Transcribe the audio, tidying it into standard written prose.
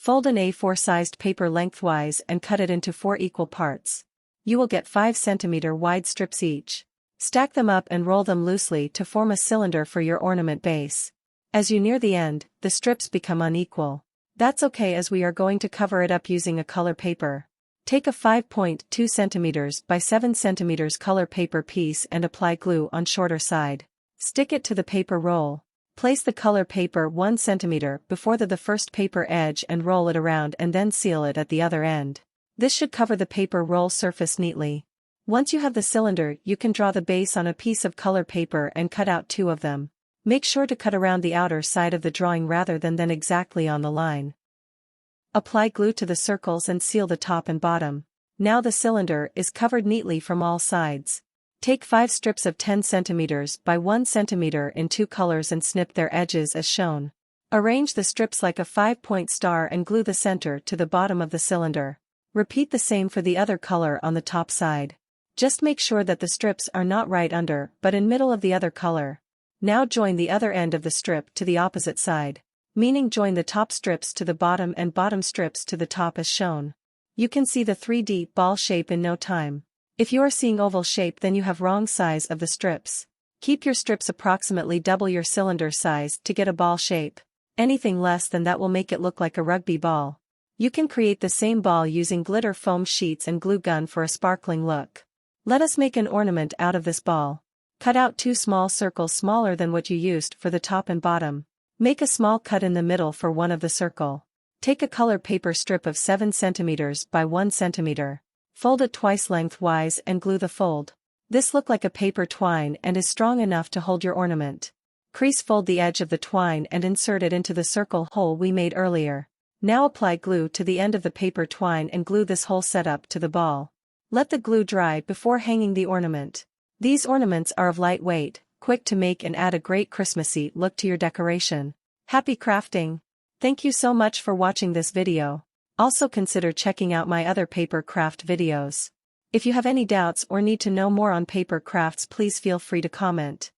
Fold an A4-sized paper lengthwise and cut it into 4 equal parts. You will get 5 cm wide strips each. Stack them up and roll them loosely to form a cylinder for your ornament base. As you near the end, the strips become unequal. That's okay, as we are going to cover it up using a color paper. Take a 5.2 cm by 7 cm color paper piece and apply glue on shorter side. Stick it to the paper roll. Place the color paper 1 cm before the first paper edge and roll it around, and then seal it at the other end. This should cover the paper roll surface neatly. Once you have the cylinder, you can draw the base on a piece of color paper and cut out 2 of them. Make sure to cut around the outer side of the drawing rather than exactly on the line. Apply glue to the circles and seal the top and bottom. Now the cylinder is covered neatly from all sides. Take 5 strips of 10 cm by 1 cm in 2 colors and snip their edges as shown. Arrange the strips like a 5-point star and glue the center to the bottom of the cylinder. Repeat the same for the other color on the top side. Just make sure that the strips are not right under but in middle of the other color. Now join the other end of the strip to the opposite side, meaning join the top strips to the bottom and bottom strips to the top as shown. You can see the 3D ball shape in no time. If you are seeing oval shape, then you have wrong size of the strips. Keep your strips approximately double your cylinder size to get a ball shape. Anything less than that will make it look like a rugby ball. You can create the same ball using glitter foam sheets and glue gun for a sparkling look. Let us make an ornament out of this ball. Cut out 2 small circles smaller than what you used for the top and bottom. Make a small cut in the middle for one of the circle. Take a color paper strip of 7 cm by 1 cm. Fold it twice lengthwise and glue the fold. This look like a paper twine and is strong enough to hold your ornament. Crease fold the edge of the twine and insert it into the circle hole we made earlier. Now apply glue to the end of the paper twine and glue this whole setup to the ball. Let the glue dry before hanging the ornament. These ornaments are of light weight, quick to make, and add a great Christmassy look to your decoration. Happy crafting! Thank you so much for watching this video. Also consider checking out my other paper craft videos. If you have any doubts or need to know more on paper crafts, please feel free to comment.